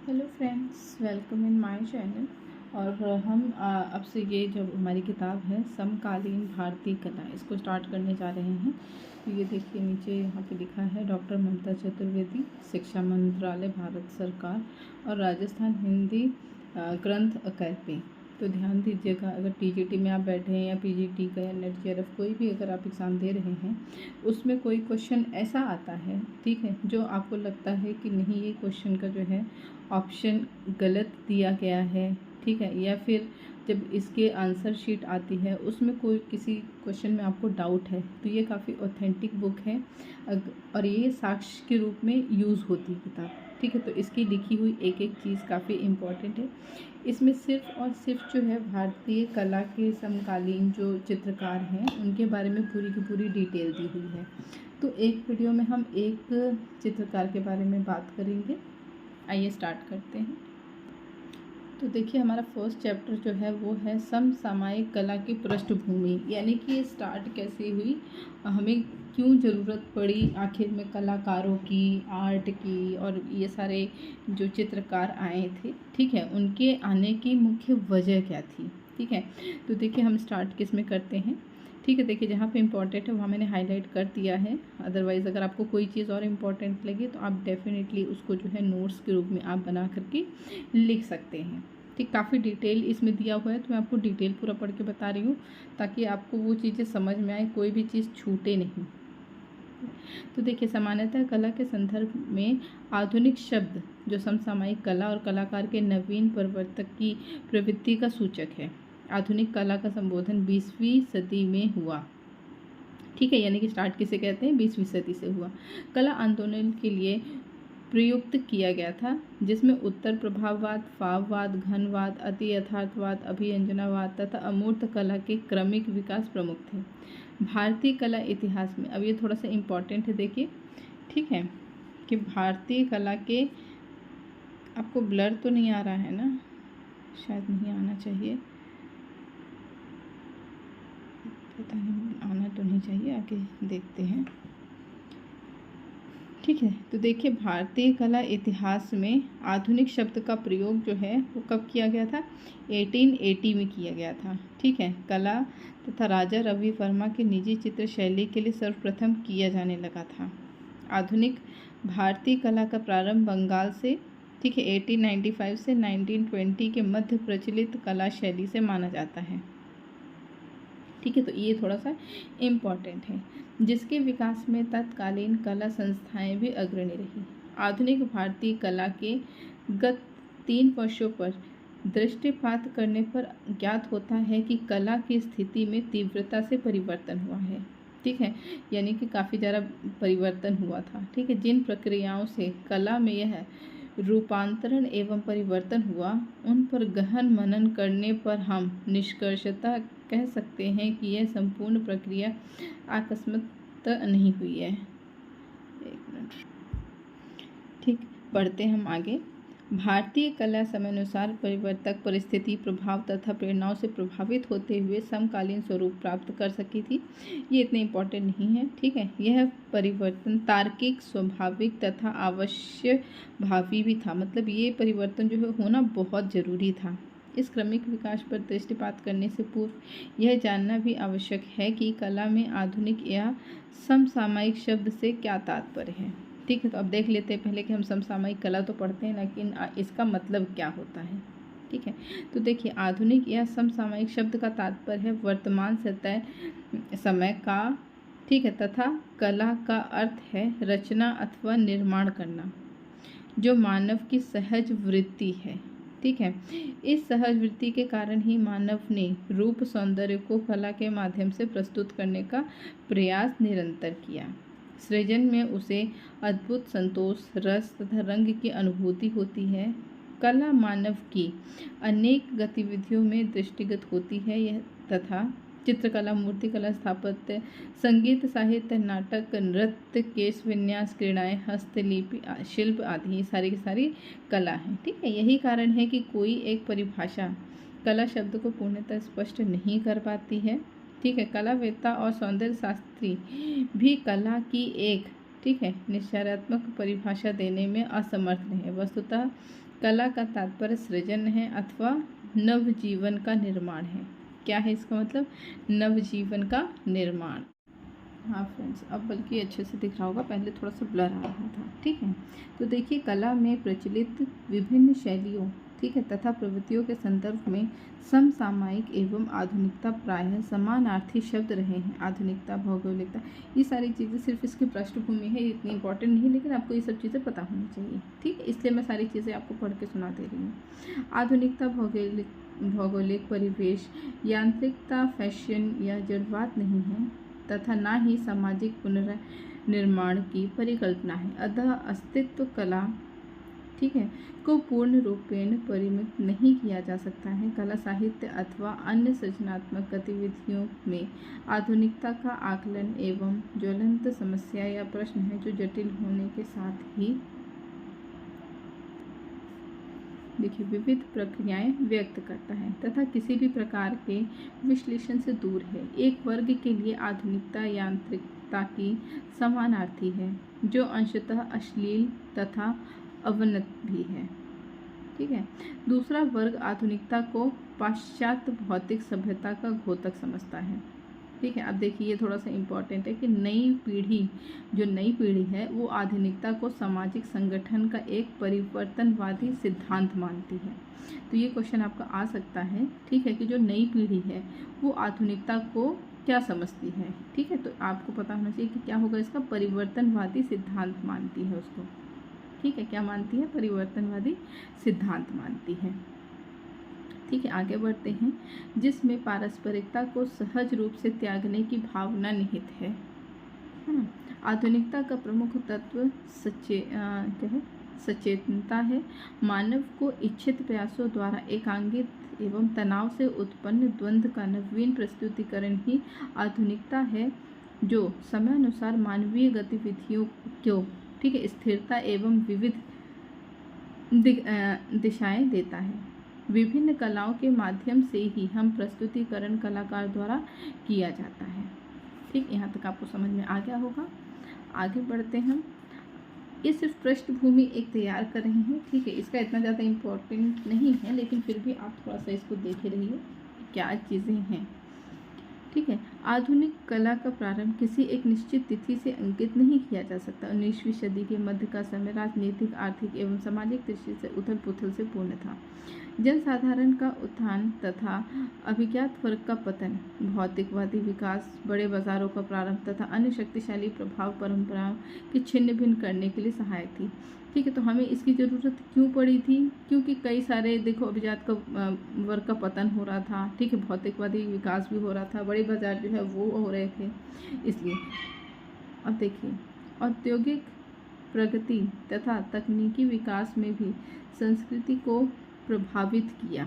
Hello friends, welcome in my channel. और हम अब से ये जो हमारी किताब है समकालीन भारतीय कला, इसको स्टार्ट करने जा रहे हैं। तो ये देखिए नीचे यहाँ पे लिखा है डॉक्टर ममता चतुर्वेदी, शिक्षा मंत्रालय, भारत सरकार और राजस्थान हिंदी ग्रंथ अकादमी। तो ध्यान दीजिएगा, अगर टीजीटी में आप बैठे हैं या पीजीटी का या नेट जेआरएफ कोई भी अगर आप एग्ज़ाम दे रहे हैं, उसमें कोई क्वेश्चन ऐसा आता है, ठीक है, जो आपको लगता है कि नहीं ये क्वेश्चन का जो है ऑप्शन गलत दिया गया है, ठीक है, या फिर जब इसके आंसर शीट आती है उसमें कोई किसी क्वेश्चन में आपको डाउट है, तो ये काफ़ी ऑथेंटिक बुक है और ये साक्ष्य के रूप में यूज़ होती है किताब, ठीक है। तो इसकी लिखी हुई एक एक चीज़ काफ़ी इम्पॉर्टेंट है। इसमें सिर्फ और सिर्फ जो है भारतीय कला के समकालीन जो चित्रकार हैं उनके बारे में पूरी की पूरी डिटेल दी हुई है। तो एक वीडियो में हम एक चित्रकार के बारे में बात करेंगे। आइए स्टार्ट करते हैं। तो देखिए हमारा फर्स्ट चैप्टर जो है वो है समसामयिक कला की पृष्ठभूमि, यानी कि ये स्टार्ट कैसे हुई, हमें क्यों ज़रूरत पड़ी आखिर में कलाकारों की, आर्ट की, और ये सारे जो चित्रकार आए थे, ठीक है, उनके आने की मुख्य वजह क्या थी, ठीक है। तो देखिए हम स्टार्ट किस में करते हैं, ठीक है। देखिए जहाँ पे इम्पोर्टेंट है वहाँ मैंने हाईलाइट कर दिया है, अदरवाइज़ अगर आपको कोई चीज़ और इम्पोर्टेंट लगे तो आप डेफिनेटली उसको जो है नोट्स के रूप में आप बना करके लिख सकते हैं, ठीक। काफ़ी डिटेल इसमें दिया हुआ है, तो मैं आपको डिटेल पूरा पढ़ के बता रही हूँ ताकि आपको वो चीज़ें समझ में आए, कोई भी चीज़ छूटे नहीं। तो देखिए सामान्यतः कला के संदर्भ में आधुनिक शब्द जो समसामयिक कला और कलाकार के नवीन परिवर्तक की प्रवृत्ति का सूचक है। आधुनिक कला का संबोधन 20वीं सदी में हुआ, ठीक है, यानी कि स्टार्ट किसे कहते हैं, 20वीं सदी से हुआ। कला आंदोलन के लिए प्रयुक्त किया गया था, जिसमें उत्तर प्रभाववाद, फाववाद, घनवाद, अति यथार्थवाद, अभिव्यंजनावाद तथा अमूर्त कला के क्रमिक विकास प्रमुख थे। भारतीय कला इतिहास में, अब ये थोड़ा सा इम्पोर्टेंट है, देखिए, ठीक है, कि भारतीय कला के, आपको ब्लर तो नहीं आ रहा है ना, शायद नहीं आना चाहिए, पता नहीं, आना तो नहीं चाहिए, आगे देखते हैं, ठीक है। तो देखिए भारतीय कला इतिहास में आधुनिक शब्द का प्रयोग जो है वो कब किया गया था, 1880 में किया गया था, ठीक है। कला तथा राजा रवि वर्मा की निजी चित्र शैली के लिए सर्वप्रथम किया जाने लगा था। आधुनिक भारतीय कला का प्रारंभ बंगाल से, ठीक है, 1895 से 1920 के मध्य प्रचलित कला शैली से माना जाता है, ठीक है। तो ये थोड़ा सा इम्पॉर्टेंट है, जिसके विकास में तत्कालीन कला संस्थाएं भी अग्रणी रही। आधुनिक भारतीय कला के गत 3 वर्षों पर दृष्टिपात करने पर ज्ञात होता है कि कला की स्थिति में तीव्रता से परिवर्तन हुआ है, ठीक है, यानी कि काफ़ी ज़्यादा परिवर्तन हुआ था, ठीक है। जिन प्रक्रियाओं से कला में यह रूपांतरण एवं परिवर्तन हुआ, उन पर गहन मनन करने पर हम निष्कर्षतः कह सकते हैं कि यह संपूर्ण प्रक्रिया आकस्मिक नहीं हुई है। एक मिनट, ठीक, पढ़ते हम आगे। भारतीय कला समयानुसार परिवर्तक परिस्थिति, प्रभाव तथा प्रेरणाओं से प्रभावित होते हुए समकालीन स्वरूप प्राप्त कर सकी थी। ये इतने इम्पोर्टेंट नहीं है, ठीक है। यह परिवर्तन तार्किक, स्वाभाविक तथा अवश्य भावी भी था, मतलब ये परिवर्तन जो है होना बहुत ज़रूरी था। इस क्रमिक विकास पर दृष्टिपात करने से पूर्व यह जानना भी आवश्यक है कि कला में आधुनिक या समसामयिक शब्द से क्या तात्पर्य है, ठीक है। तो अब देख लेते हैं पहले कि हम समसामयिक कला तो पढ़ते हैं, लेकिन इसका मतलब क्या होता है, ठीक है। तो देखिए आधुनिक या समसामयिक शब्द का तात्पर्य है वर्तमान सतह समय का, ठीक है, तथा कला का अर्थ है रचना अथवा निर्माण करना, जो मानव की सहज वृत्ति है, ठीक है। इस सहज वृत्ति के कारण ही मानव ने रूप सौंदर्य को कला के माध्यम से प्रस्तुत करने का प्रयास निरंतर किया। सृजन में उसे अद्भुत संतोष, रस तथा रंग की अनुभूति होती है। कला मानव की अनेक गतिविधियों में दृष्टिगत होती है, यह तथा चित्रकला, मूर्तिकला, स्थापत्य, संगीत, साहित्य, नाटक, नृत्य, केश विन्यास, क्रीड़ाएँ, हस्तलिपि, शिल्प आदि सारी की सारी कला है, ठीक है। यही कारण है कि कोई एक परिभाषा कला शब्द को पूर्णतः स्पष्ट नहीं कर पाती है, ठीक है। कलावेत्ता और सौंदर्य शास्त्री भी कला की एक ठीक है, निश्चयात्मक परिभाषा देने में असमर्थ रहे। वस्तुतः कला का तात्पर्य सृजन है अथवा नवजीवन का निर्माण है। क्या है इसका मतलब? नवजीवन का निर्माण। हाँ फ्रेंड्स, अब बल्कि अच्छे से दिख रहा होगा, पहले थोड़ा सा ब्लर आ रहा था। ठीक है, तो देखिए कला में प्रचलित विभिन्न शैलियों, ठीक है, तथा प्रवृत्तियों के संदर्भ में समसामयिक एवं आधुनिकता प्रायः समानार्थी शब्द रहे हैं। आधुनिकता, भौगोलिकता, ये सारी चीज़ें सिर्फ इसकी पृष्ठभूमि है, इतनी इंपॉर्टेंट नहीं, लेकिन आपको ये सब चीज़ें पता होनी चाहिए। ठीक है, इसलिए मैं सारी चीज़ें आपको पढ़ के सुना दे रही हूँ। आधुनिकता भौगोलिक परिवेश, यांत्रिकता, फैशन या जड़वाद नहीं है तथा ना ही सामाजिक पुनर्निर्माण की परिकल्पना है। अतः अस्तित्व कला, ठीक है, को पूर्ण रूपेण परिमित नहीं किया जा सकता है। कला, साहित्य अथवा अन्य सृजनात्मक गतिविधियों में आधुनिकता का आकलन एवं ज्वलंत समस्या या प्रश्न है जो जटिल होने के साथ ही देखिए विविध प्रक्रियाएं व्यक्त करता है तथा किसी भी प्रकार के विश्लेषण से दूर है। एक वर्ग के लिए आधुनिकता यांत्रिकता की समानार्थी है जो अंशतः अश्लील तथा अवनत भी है। ठीक है, दूसरा वर्ग आधुनिकता को पाश्चात्य भौतिक सभ्यता का घोतक समझता है। ठीक है, अब देखिए ये थोड़ा सा इम्पोर्टेंट है कि नई पीढ़ी है वो आधुनिकता को सामाजिक संगठन का एक परिवर्तनवादी सिद्धांत मानती है। तो ये क्वेश्चन आपका आ सकता है। ठीक है, कि जो नई पीढ़ी है वो आधुनिकता को क्या समझती है। ठीक है, तो आपको पता होना चाहिए कि क्या होगा इसका, परिवर्तनवादी सिद्धांत मानती है उसको। ठीक है, क्या मानती है? परिवर्तनवादी सिद्धांत मानती है। ठीक है, आगे बढ़ते हैं। जिसमें पारस्परिकता को सहज रूप से त्यागने की भावना निहित है। आधुनिकता का प्रमुख तत्व सचेतनता है। मानव को इच्छित प्रयासों द्वारा एकांकित एवं तनाव से उत्पन्न द्वंद्व का नवीन प्रस्तुतिकरण ही आधुनिकता है, जो समयानुसार मानवीय गतिविधियों को, ठीक है, स्थिरता एवं विविध दिशाएं देता है। विभिन्न कलाओं के माध्यम से ही हम प्रस्तुतिकरण कलाकार द्वारा किया जाता है। ठीक, यहाँ तक आपको समझ में आ गया होगा। आगे बढ़ते हैं। ये सिर्फ पृष्ठभूमि एक तैयार कर रहे हैं। ठीक है, इसका इतना ज़्यादा इम्पोर्टेंट नहीं है, लेकिन फिर भी आप थोड़ा सा इसको देखे रहिए क्या चीज़ें हैं। ठीक है, आधुनिक कला का प्रारंभ किसी एक निश्चित तिथि से अंकित नहीं किया जा सकता। 19वीं सदी के मध्य का समय राजनीतिक, आर्थिक एवं सामाजिक दृष्टि से उथल पुथल से पूर्ण था। जनसाधारण का उत्थान तथा अभिज्ञात वर्ग का पतन, भौतिकवादी विकास, बड़े बाजारों का प्रारंभ तथा अन्य शक्तिशाली प्रभाव परंपराओं की छिन्न भिन्न करने के लिए सहायक थी। ठीक है, तो हमें इसकी ज़रूरत क्यों पड़ी थी? क्योंकि कई सारे देखो अभिजात का वर्ग का पतन हो रहा था। ठीक है, भौतिकवादी विकास भी हो रहा था, बड़े बाजार जो है वो हो रहे थे, इसलिए। अब देखिए, औद्योगिक प्रगति तथा तकनीकी विकास में भी संस्कृति को प्रभावित किया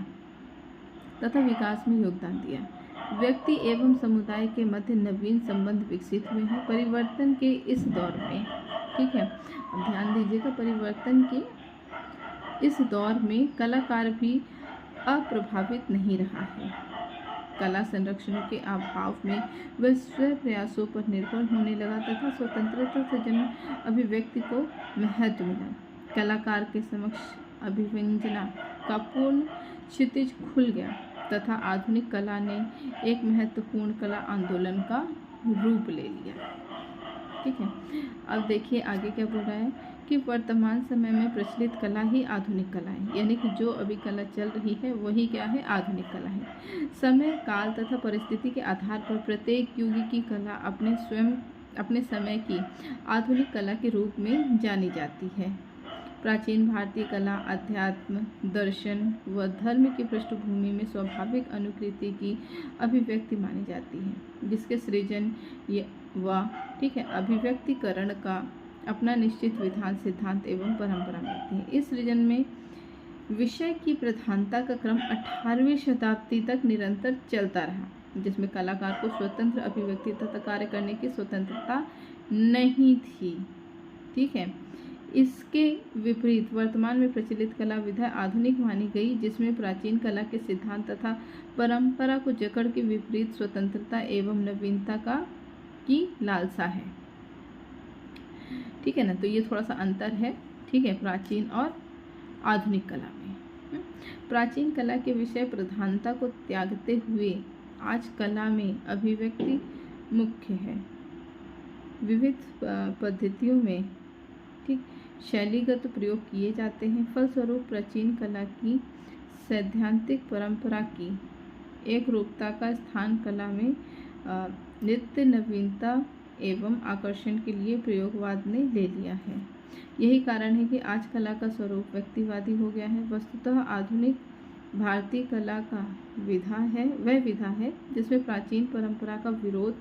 तथा विकास में योगदान दिया। व्यक्ति एवं समुदाय के मध्य नवीन संबंध विकसित हुए हैं। परिवर्तन के इस दौर में, ठीक है, अब ध्यान दीजिएगा, परिवर्तन के इस दौर में कलाकार भी अप्रभावित नहीं रहा है। कला संरक्षण के अभाव में वह स्वयं प्रयासों पर निर्भर होने लगा तथा स्वतंत्रता से जन्म अभिव्यक्ति को महत्व मिला। कलाकार के समक्ष अभिव्यंजना का पूर्ण क्षितिज खुल गया तथा आधुनिक कला ने एक महत्वपूर्ण कला आंदोलन का रूप ले लिया। ठीक है, अब देखिए आगे क्या बोल रहा है कि वर्तमान समय में प्रचलित कला ही आधुनिक कला है, यानी कि जो अभी कला चल रही है वही क्या है, आधुनिक कला है। समय, काल तथा परिस्थिति के आधार पर प्रत्येक युग की कला अपने समय की आधुनिक कला के रूप में जानी जाती है। प्राचीन भारतीय कला अध्यात्म, दर्शन व धर्म की पृष्ठभूमि में स्वाभाविक अनुकृति की अभिव्यक्ति मानी जाती है, जिसके सृजन व, ठीक है, अभिव्यक्तिकरण का अपना निश्चित विधान, सिद्धांत एवं परंपरा मिलती है। इस सृजन में विषय की प्रधानता का क्रम 18वीं शताब्दी तक निरंतर चलता रहा, जिसमें कलाकार को स्वतंत्र अभिव्यक्ति तथा कार्य करने की स्वतंत्रता नहीं थी। ठीक है, इसके विपरीत वर्तमान में प्रचलित कला विधा आधुनिक मानी गई, जिसमें प्राचीन कला के सिद्धांत तथा परंपरा को जकड़ के विपरीत स्वतंत्रता एवं नवीनता की लालसा है। ठीक है ना। तो ये थोड़ा सा अंतर है, ठीक है, प्राचीन और आधुनिक कला में। प्राचीन कला के विषय प्रधानता को त्यागते हुए आज कला में अभिव्यक्ति मुख्य है। विविध पद्धतियों में, ठीक, शैलीगत प्रयोग किए जाते हैं। फलस्वरूप प्राचीन कला की सैद्धांतिक परंपरा की एक रूपता का स्थान कला में नित्य नवीनता एवं आकर्षण के लिए प्रयोगवाद ने ले लिया है। यही कारण है कि आज कला का स्वरूप व्यक्तिवादी हो गया है। वस्तुतः आधुनिक भारतीय कला का वह विधा है जिसमें प्राचीन परंपरा का विरोध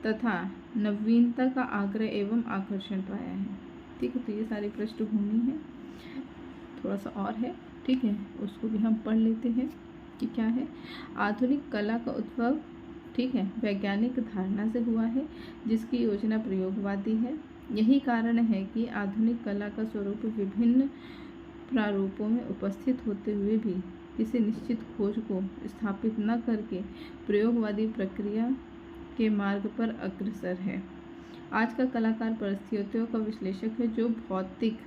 तथा नवीनता का आग्रह एवं आकर्षण पाया है। ठीक है, तो ये सारी पृष्ठभूमि है, थोड़ा सा और है, ठीक है, उसको भी हम पढ़ लेते हैं कि क्या है। आधुनिक कला का उद्भव, ठीक है, वैज्ञानिक धारणा से हुआ है जिसकी योजना प्रयोगवादी है। यही कारण है कि आधुनिक कला का स्वरूप विभिन्न प्रारूपों में उपस्थित होते हुए भी किसी निश्चित खोज को स्थापित न करके प्रयोगवादी प्रक्रिया के मार्ग पर अग्रसर है। आज का कलाकार परिस्थितियों का विश्लेषक है जो भौतिक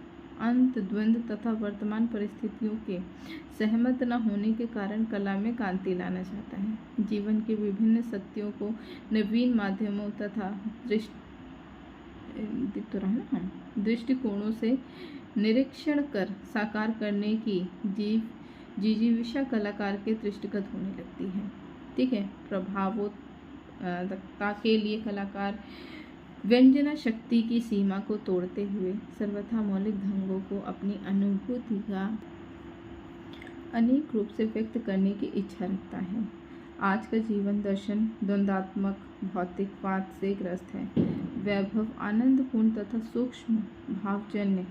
अंतद्वंद तथा वर्तमान परिस्थितियों के सहमत न होने के कारण कला में क्रांति लाना चाहता है। जीवन के विभिन्न सत्यों को नवीन माध्यमों तथा दृष्टिकोणों से निरीक्षण कर साकार करने की जिजीविषा कलाकार के दृष्टिगत होने लगती है। ठीक है, प्रभावोत्ता के लिए कलाकार व्यंजना शक्ति की सीमा को तोड़ते हुए सर्वथा मौलिक ढंगों को अपनी अनुभूति का अनेक रूप से व्यक्त करने की इच्छा रखता है। आज का जीवन दर्शन द्वंद्वात्मक भौतिकवाद से ग्रस्त है। वैभव, आनंदपूर्ण तथा सूक्ष्म भावजन्य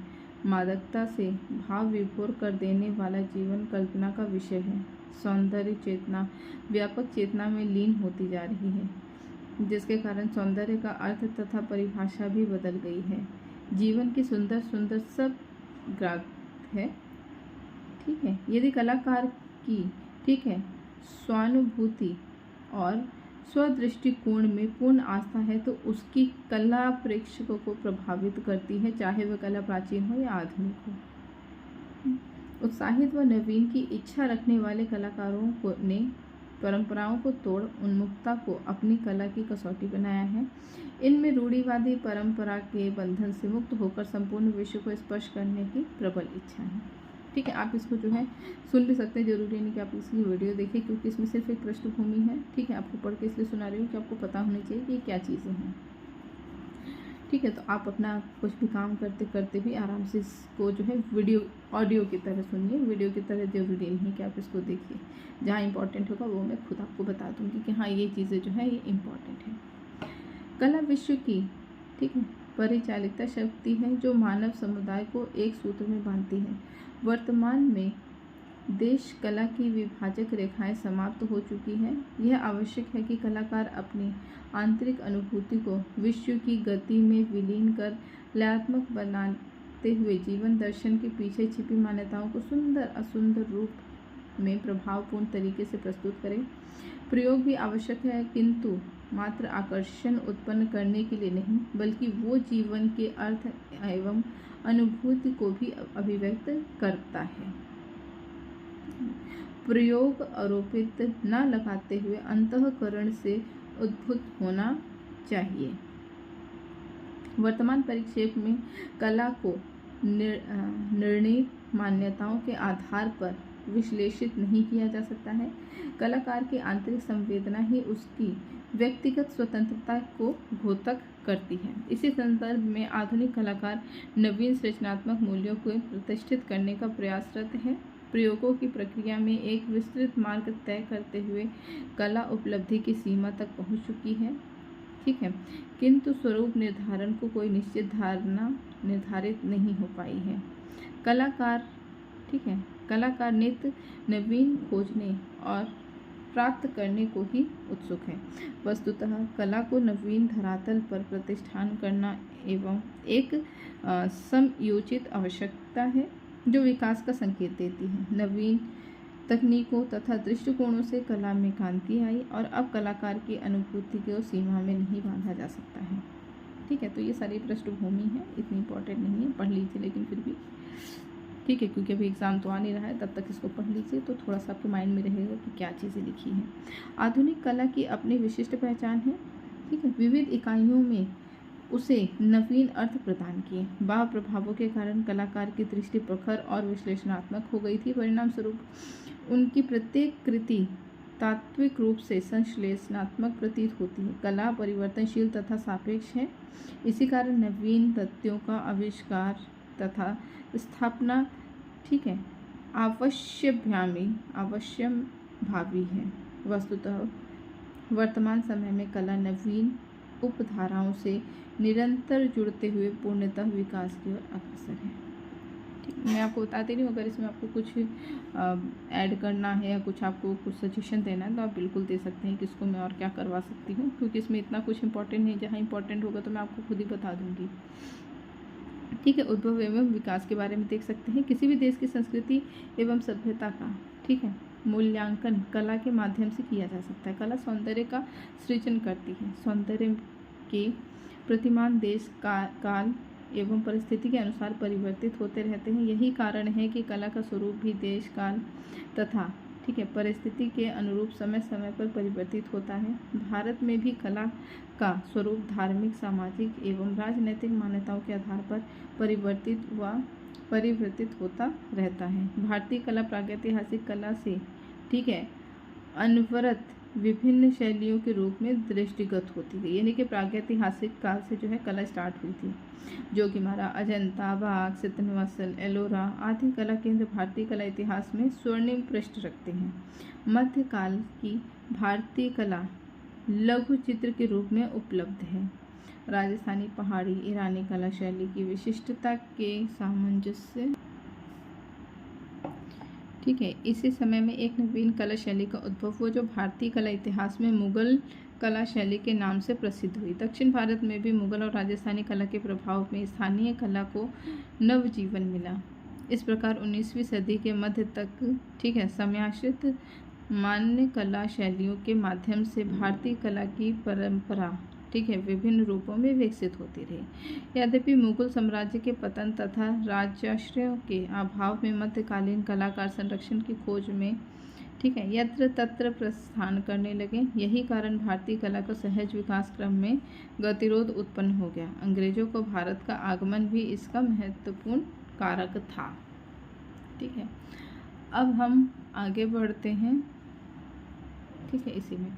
मादकता से भाव विभोर कर देने वाला जीवन कल्पना का विषय है। सौंदर्य चेतना व्यापक चेतना में लीन होती जा रही है, जिसके कारण सौंदर्य का अर्थ तथा परिभाषा भी बदल गई है। जीवन की सुंदर सुंदर सब ग्राह्य है। ठीक है, यदि कलाकार की, ठीक है, स्वानुभूति और स्वदृष्टिकोण में पूर्ण आस्था है तो उसकी कला प्रेक्षकों को प्रभावित करती है, चाहे वह कला प्राचीन हो या आधुनिक हो। उत्साहित व नवीन की इच्छा रखने वाले कलाकारों को ने परंपराओं को तोड़ उन्मुक्ता को अपनी कला की कसौटी बनाया है। इनमें रूढ़िवादी परंपरा के बंधन से मुक्त होकर संपूर्ण विश्व को स्पर्श करने की प्रबल इच्छा है। ठीक है, आप इसको जो है सुन भी सकते हैं, जरूरी नहीं कि आप इसकी वीडियो देखें, क्योंकि इसमें सिर्फ एक पृष्ठभूमि है। ठीक है, आपको पढ़ के इसलिए सुना रही हूँ कि आपको पता होनी चाहिए कि ये क्या चीज़ें हैं। ठीक है, तो आप अपना कुछ भी काम करते करते भी आराम से इसको जो है वीडियो ऑडियो की तरह सुनिए। वीडियो की तरह जरूरी नहीं कि आप इसको देखिए। जहाँ इंपॉर्टेंट होगा वो मैं खुद आपको बता दूंगी कि हाँ ये चीज़ें जो है ये इम्पॉर्टेंट है। कला विश्व की, ठीक है, परिचालिता शक्ति है जो मानव समुदाय को एक सूत्र में बांधती है। वर्तमान में देश कला की विभाजक रेखाएं समाप्त हो चुकी है। यह आवश्यक है कि कलाकार अपनी आंतरिक अनुभूति को विश्व की गति में विलीन कर लयात्मक बनाते हुए जीवन दर्शन के पीछे छिपी मान्यताओं को सुंदर असुंदर रूप में प्रभावपूर्ण तरीके से प्रस्तुत करें। प्रयोग भी आवश्यक है, किंतु मात्र आकर्षण उत्पन्न करने के लिए नहीं, बल्कि वो जीवन के अर्थ एवं अनुभूति को भी अभिव्यक्त करता है। प्रयोग आरोपित न लगाते हुए अंतःकरण से उद्भूत होना चाहिए। वर्तमान परिक्षेप में कला को निर्णीत मान्यताओं के आधार पर विश्लेषित नहीं किया जा सकता है। कलाकार की आंतरिक संवेदना ही उसकी व्यक्तिगत स्वतंत्रता को घोतक करती है। इसी संदर्भ में आधुनिक कलाकार नवीन सृजनात्मक मूल्यों को प्रतिष्ठित करने का प्रयासरत है। प्रयोगों की प्रक्रिया में एक विस्तृत मार्ग तय करते हुए कला उपलब्धि की सीमा तक पहुंच चुकी है। ठीक है, किंतु स्वरूप निर्धारण को कोई निश्चित धारणा निर्धारित नहीं हो पाई है। कलाकार, ठीक है, कलाकार नित्य नवीन खोजने और प्राप्त करने को ही उत्सुक है। वस्तुतः कला को नवीन धरातल पर प्रतिष्ठान करना एवं एक समयोचित आवश्यकता है जो विकास का संकेत देती है। नवीन तकनीकों तथा दृष्टिकोणों से कला में क्रांति आई और अब कलाकार की अनुभूति को सीमा में नहीं बांधा जा सकता है। ठीक है, तो ये सारी पृष्ठभूमि है, इतनी इंपॉर्टेंट नहीं है, पढ़ लीजिए लेकिन फिर भी, ठीक है, क्योंकि अभी एग्ज़ाम तो आ नहीं रहा है, तब तक इसको पढ़ लीजिए तो थोड़ा सा आपके माइंड में रहेगा कि क्या चीज़ें लिखी हैं। आधुनिक कला की अपनी विशिष्ट पहचान है, ठीक है, विविध इकाइयों में उसे नवीन अर्थ प्रदान किए। बाह्य प्रभावों के कारण कलाकार की दृष्टि प्रखर और विश्लेषणात्मक हो गई थी। परिणाम स्वरूप उनकी प्रत्येक कृति तात्विक रूप से संश्लेषणात्मक प्रतीत होती है। कला परिवर्तनशील तथा सापेक्ष है, इसी कारण नवीन तथ्यों का आविष्कार तथा स्थापना, ठीक है, अवश्यम भावी है। वस्तुतः वर्तमान समय में कला नवीन उपधाराओं से निरंतर जुड़ते हुए पूर्णतः विकास की ओर अग्रसर है। ठीक, मैं आपको बताती रही हूँ, अगर इसमें आपको कुछ ऐड करना है या कुछ आपको कुछ सजेशन देना है तो आप बिल्कुल दे सकते हैं कि इसको मैं और क्या करवा सकती हूँ, क्योंकि इसमें इतना कुछ इंपॉर्टेंट नहीं, जहाँ इंपॉर्टेंट होगा तो मैं आपको खुद ही बता दूँगी। ठीक है, उद्भव एवं विकास के बारे में देख सकते हैं। किसी भी देश की संस्कृति एवं सभ्यता का, ठीक है, मूल्यांकन कला के माध्यम से किया जा सकता है। कला सौंदर्य का सृजन करती है। सौंदर्य के प्रतिमान देश काल एवं परिस्थिति के अनुसार परिवर्तित होते रहते हैं। यही कारण है कि कला का स्वरूप भी देश काल तथा, ठीक है, परिस्थिति के अनुरूप समय समय पर परिवर्तित होता है। भारत में भी कला का स्वरूप धार्मिक, सामाजिक एवं राजनीतिक मान्यताओं के आधार पर परिवर्तित होता रहता है। भारतीय कला प्रागैतिहासिक कला से, ठीक है, अनवरत विभिन्न शैलियों के रूप में दृष्टिगत होती है। यानी कि प्रागैतिहासिक काल से जो है कला स्टार्ट हुई थी, जो कि हमारा अजंता, बाग, सितनवासल, एलोरा आदि कला केंद्र भारतीय कला इतिहास में स्वर्णिम पृष्ठ रखते हैं। मध्यकाल की भारतीय कला लघु चित्र के रूप में उपलब्ध है। राजस्थानी, पहाड़ी, ईरानी कला शैली की विशिष्टता के सामंजस्य, ठीक है, इसी समय में एक नवीन कला शैली का उद्भव हुआ जो भारतीय कला इतिहास में मुगल कला शैली के नाम से प्रसिद्ध हुई। दक्षिण भारत में भी मुगल और राजस्थानी कला के प्रभाव में स्थानीय कला को नवजीवन मिला। इस प्रकार 19वीं सदी के मध्य तक, ठीक है, समयाश्रित मान्य कला शैलियों के माध्यम से भारतीय कला की परंपरा, ठीक है, विभिन्न रूपों में विकसित होती रही। यद्यपि मुगल साम्राज्य के पतन तथा राजाश्रयों के अभाव में मध्यकालीन कलाकार संरक्षण की खोज में, ठीक है, यत्र तत्र प्रस्थान करने लगे। यही कारण भारतीय कला का सहज विकास क्रम में गतिरोध उत्पन्न हो गया। अंग्रेजों को भारत का आगमन भी इसका महत्वपूर्ण कारक था। ठीक है, अब हम आगे बढ़ते हैं, ठीक है, इसी में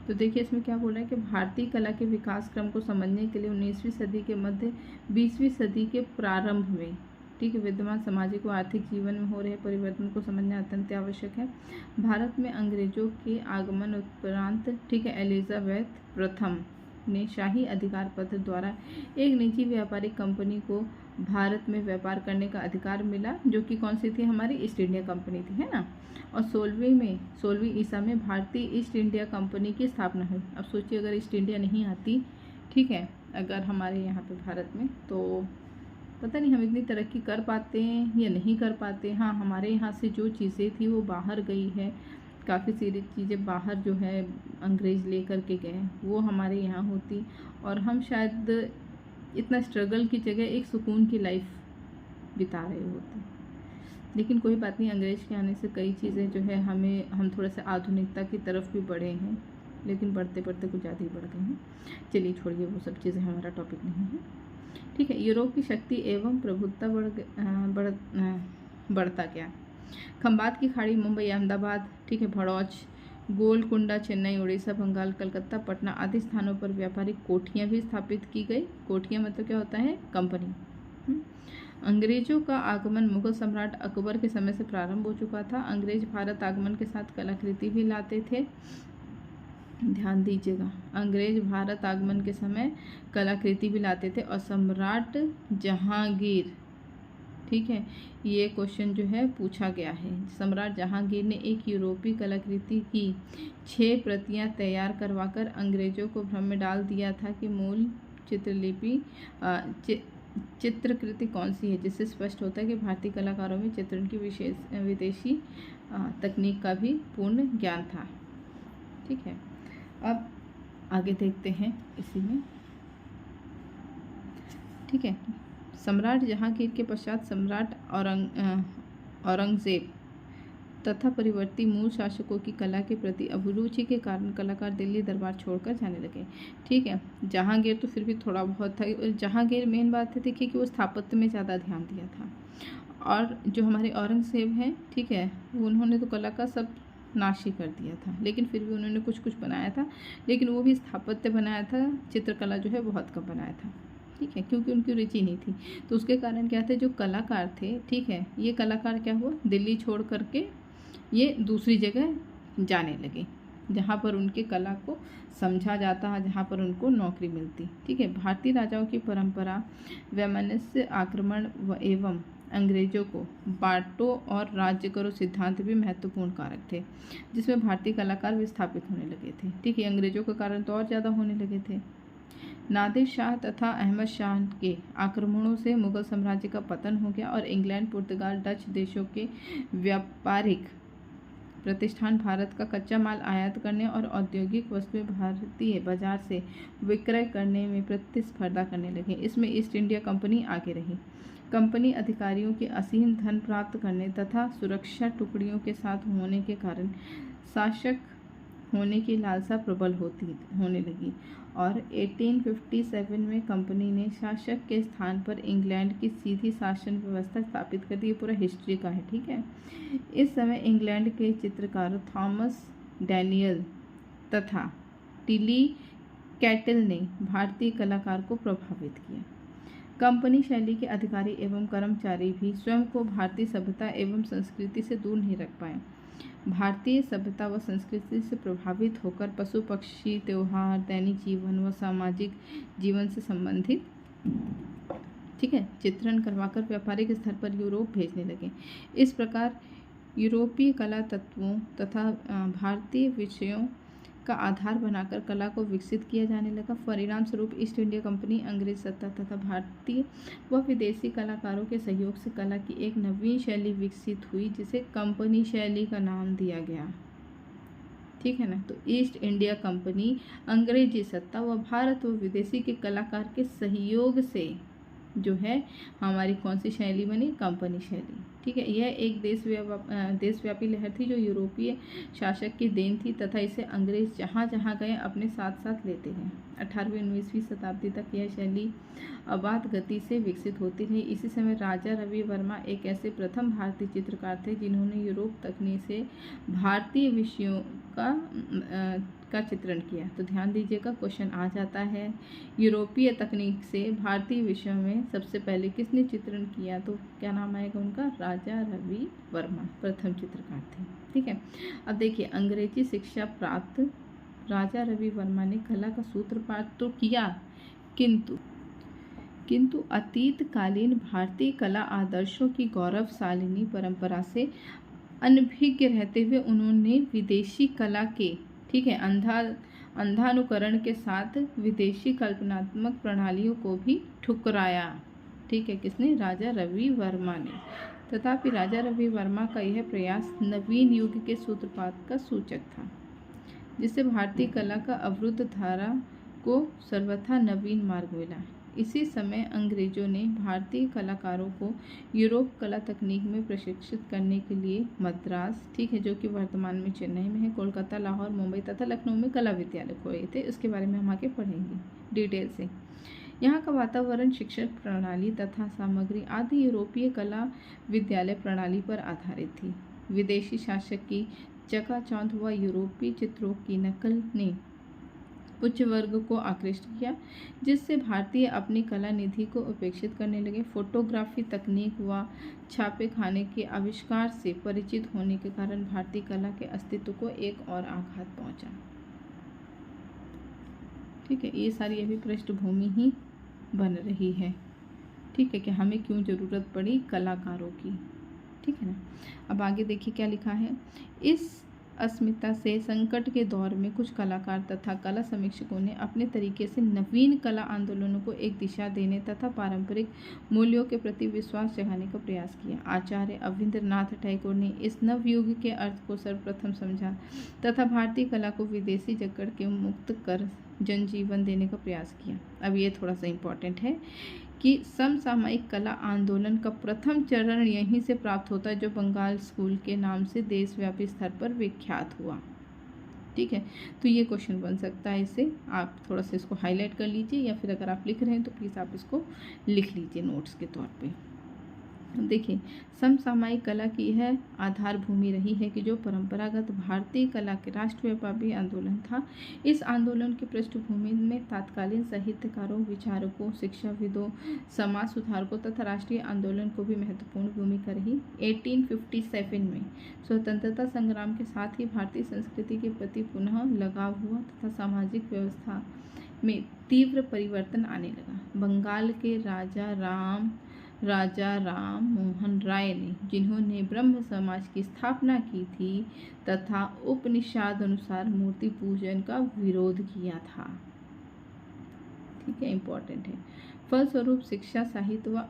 तो देखिए इसमें क्या बोल रहा है कि भारतीय कला के विकास क्रम को समझने के लिए 19वीं सदी के मध्य 20वीं सदी के प्रारंभ में, ठीक है, विद्यमान सामाजिक व आर्थिक जीवन में हो रहे परिवर्तन को समझना अत्यंत आवश्यक है। भारत में अंग्रेजों के आगमन उपरांत, ठीक है, एलिजाबेथ प्रथम ने शाही अधिकार पत्र द्वारा एक निजी व्यापारिक कंपनी को भारत में व्यापार करने का अधिकार मिला, जो कि कौन सी थी, हमारी ईस्ट इंडिया कंपनी थी, है ना। और 16वीं ईसा में भारतीय ईस्ट इंडिया कंपनी की स्थापना हुई। अब सोचिए अगर ईस्ट इंडिया नहीं आती, ठीक है, अगर हमारे यहाँ पे भारत में, तो पता नहीं हम इतनी तरक्की कर पाते हैं या नहीं कर पाते। हाँ, हमारे यहाँ से जो चीज़ें थी वो बाहर गई है, काफ़ी सारी चीज़ें बाहर जो है अंग्रेज़ ले कर के गए, वो हमारे यहाँ होती और हम शायद इतना स्ट्रगल की जगह एक सुकून की लाइफ बिता रहे होते। लेकिन कोई बात नहीं, अंग्रेज़ के आने से कई चीज़ें जो है हम थोड़ा सा आधुनिकता की तरफ भी बढ़े हैं, लेकिन बढ़ते बढ़ते कुछ ज़्यादा ही बढ़ गए हैं। चलिए छोड़िए, वो सब चीज़ें हमारा टॉपिक नहीं है। ठीक है, यूरोप की शक्ति एवं प्रभुत्ता बढ़ता गया। खंबात की खाड़ी, मुंबई, अहमदाबाद, ठीक है, भड़ौच, गोलकुंडा, चेन्नई, उड़ीसा, बंगाल, कलकत्ता, पटना आदि स्थानों पर व्यापारिक कोठियाँ भी स्थापित की गई। कोठियाँ मतलब क्या होता है, कंपनी। अंग्रेजों का आगमन मुगल सम्राट अकबर के समय से प्रारंभ हो चुका था। अंग्रेज भारत आगमन के साथ कलाकृति भी लाते थे। ध्यान दीजिएगा, अंग्रेज भारत आगमन के समय कलाकृति भी लाते थे। और सम्राट जहांगीर, ठीक है, ये क्वेश्चन जो है पूछा गया है। सम्राट जहांगीर ने एक यूरोपीय कलाकृति की 6 प्रतियां तैयार करवाकर अंग्रेजों को भ्रम में डाल दिया था कि मूल चित्रकृति कौन सी है, जिससे स्पष्ट होता है कि भारतीय कलाकारों में चित्रण की विदेशी तकनीक का भी पूर्ण ज्ञान था। ठीक है, अब आगे देखते हैं इसी में। ठीक है। सम्राट जहांगीर के पश्चात सम्राट औरंगजेब तथा परिवर्ती मूल शासकों की कला के प्रति अभिरुचि के कारण कलाकार दिल्ली दरबार छोड़कर जाने लगे। ठीक है, जहांगीर तो फिर भी थोड़ा बहुत था। जहांगीर मेन बात है देखिए कि वो स्थापत्य में ज़्यादा ध्यान दिया था, और जो हमारे औरंगजेब हैं, ठीक है, उन्होंने तो कला का सब नाश ही कर दिया था, लेकिन फिर भी उन्होंने कुछ कुछ बनाया था, लेकिन वो भी स्थापत्य बनाया था, चित्रकला जो है बहुत कम बनाया था। ठीक है, क्योंकि उनकी रुचि नहीं थी। तो उसके कारण क्या थे, जो कलाकार थे, ठीक है, ये कलाकार क्या हुआ, दिल्ली छोड़ करके ये दूसरी जगह जाने लगे, जहाँ पर उनके कला को समझा जाता, जहाँ पर उनको नौकरी मिलती। ठीक है, भारतीय राजाओं की परंपरा वैमनस्य आक्रमण एवं अंग्रेजों को बांटो और राज्य करो सिद्धांत भी महत्वपूर्ण कारक थे, जिसमें भारतीय कलाकार विस्थापित होने लगे थे। ठीक है, अंग्रेजों के कारण तो और ज़्यादा होने लगे थे। नादिर शाह तथा अहमद शाह के आक्रमणों से मुगल साम्राज्य का पतन हो गया और इंग्लैंड, पुर्तगाल, डच देशों के व्यापारिक प्रतिष्ठान भारत का कच्चा माल आयात करने और औद्योगिक वस्तुएं भारतीय बाजार से विक्रय करने में प्रतिस्पर्धा करने लगे। इसमें ईस्ट इंडिया कंपनी आगे रही। कंपनी अधिकारियों के असीम धन प्राप्त करने तथा सुरक्षा टुकड़ियों के साथ होने के कारण शासक होने की लालसा प्रबल होने लगी, और 1857 में कंपनी ने शासक के स्थान पर इंग्लैंड की सीधी शासन व्यवस्था स्थापित कर दी। ये पूरा हिस्ट्री का है। ठीक है, इस समय इंग्लैंड के चित्रकार थॉमस डैनियल तथा टिली कैटल ने भारतीय कलाकार को प्रभावित किया। कंपनी शैली के अधिकारी एवं कर्मचारी भी स्वयं को भारतीय सभ्यता एवं संस्कृति से दूर नहीं रख पाए। भारतीय सभ्यता व संस्कृति से प्रभावित होकर पशु पक्षी, त्योहार, दैनिक जीवन व सामाजिक जीवन से संबंधित, ठीक है, चित्रण करवाकर व्यापारिक स्तर पर यूरोप भेजने लगे। इस प्रकार यूरोपीय कला तत्वों तथा भारतीय विषयों का आधार बनाकर कला को विकसित किया जाने लगा। परिणाम स्वरूप ईस्ट इंडिया कंपनी, अंग्रेज सत्ता तथा भारतीय व विदेशी कलाकारों के सहयोग से कला की एक नवीन शैली विकसित हुई, जिसे कंपनी शैली का नाम दिया गया। ठीक है ना, तो ईस्ट इंडिया कंपनी, अंग्रेजी सत्ता व भारत व विदेशी के कलाकार के सहयोग से जो है हमारी कौन सी शैली बनी, कंपनी शैली। ठीक है, यह एक देशव्यापी लहर थी जो यूरोपीय शासक की देन थी तथा इसे अंग्रेज जहाँ जहाँ गए अपने साथ साथ लेते गए। 18वीं 19वीं शताब्दी तक यह शैली अबाध गति से विकसित होती रही। इसी समय राजा रवि वर्मा एक ऐसे प्रथम भारतीय चित्रकार थे जिन्होंने यूरोप तकनीक से भारतीय विषयों का चित्रण किया। तो ध्यान दीजिएगा, क्वेश्चन आ जाता है, यूरोपीय तकनीक से भारतीय विषयों में सबसे पहले किसने चित्रण किया, तो क्या नाम आएगा उनका, राजा रवि वर्मा प्रथम चित्रकार थे। ठीक है, अब देखिए, अंग्रेजी शिक्षा प्राप्त राजा रवि वर्मा ने कला का सूत्रपात तो किया, किंतु अतीतकालीन भारतीय कला आदर्शों की गौरवशालिनी परंपरा से अनभिज्ञ रहते हुए उन्होंने विदेशी कला के, ठीक है, अंधानुकरण के साथ विदेशी कल्पनात्मक प्रणालियों को भी ठुकराया। ठीक है, किसने, राजा रवि वर्मा ने। तथापि राजा रवि वर्मा का यह प्रयास नवीन युग के सूत्रपात का सूचक था, जिससे भारतीय कला का अवरुद्ध धारा को सर्वथा नवीन मार्ग मिला। इसी समय अंग्रेजों ने भारतीय कलाकारों को यूरोप कला तकनीक में प्रशिक्षित करने के लिए मद्रास, ठीक है, जो कि वर्तमान में चेन्नई में है, कोलकाता, लाहौर, मुंबई तथा लखनऊ में कला विद्यालय खोले थे। इसके बारे में हम आगे पढ़ेंगे डिटेल से। यहाँ का वातावरण, शिक्षण प्रणाली तथा सामग्री आदि यूरोपीय कला विद्यालय प्रणाली पर आधारित थी। विदेशी शासक की चकाचौंध व यूरोपीय चित्रों की नकल ने उच्च वर्ग को आकृष्ट किया, जिससे भारतीय अपनी कला निधि को उपेक्षित करने लगे। फोटोग्राफी तकनीक व छापे खाने के आविष्कार से परिचित होने के कारण भारतीय कला के अस्तित्व को एक और आघात पहुंचा। ठीक है, ये सारी अभी पृष्ठभूमि ही बन रही है। ठीक है, कि हमें क्यों ज़रूरत पड़ी कलाकारों की। ठीक है ना, अब आगे देखिए क्या लिखा है। इस अस्मिता से संकट के दौर में कुछ कलाकार तथा कला समीक्षकों ने अपने तरीके से नवीन कला आंदोलनों को एक दिशा देने तथा पारंपरिक मूल्यों के प्रति विश्वास जगाने का प्रयास किया। आचार्य अविंद्रनाथ टैगोर ने इस नवयुग के अर्थ को सर्वप्रथम समझा तथा भारतीय कला को विदेशी जकड़ के मुक्त कर जनजीवन देने का प्रयास किया। अब ये थोड़ा सा इम्पोर्टेंट है कि समसामयिक कला आंदोलन का प्रथम चरण यहीं से प्राप्त होता है, जो बंगाल स्कूल के नाम से देशव्यापी स्तर पर विख्यात हुआ। ठीक है, तो ये क्वेश्चन बन सकता है, इससे आप थोड़ा सा इसको हाईलाइट कर लीजिए, या फिर अगर आप लिख रहे हैं तो प्लीज़ आप इसको लिख लीजिए नोट्स के तौर पे। देखिए, समसामयिक कला की यह आधार भूमि रही है कि जो परंपरागत भारतीय कला के राष्ट्रव्यापी आंदोलन था। इस आंदोलन की पृष्ठभूमि में तत्कालीन साहित्यकारों, विचारकों, शिक्षाविदों, समाज सुधारकों तथा राष्ट्रीय आंदोलन को भी महत्वपूर्ण भूमिका रही। 1857 में स्वतंत्रता संग्राम के साथ ही भारतीय संस्कृति के प्रति पुनः लगाव हुआ तथा सामाजिक व्यवस्था में तीव्र परिवर्तन आने लगा। बंगाल के राजा राम मोहन राय ने, जिन्होंने ब्रह्म समाज की स्थापना की थी तथा उपनिषद अनुसार मूर्ति पूजन का विरोध किया था। ठीक है, इम्पोर्टेंट है। फलस्वरूप शिक्षा, साहित्य व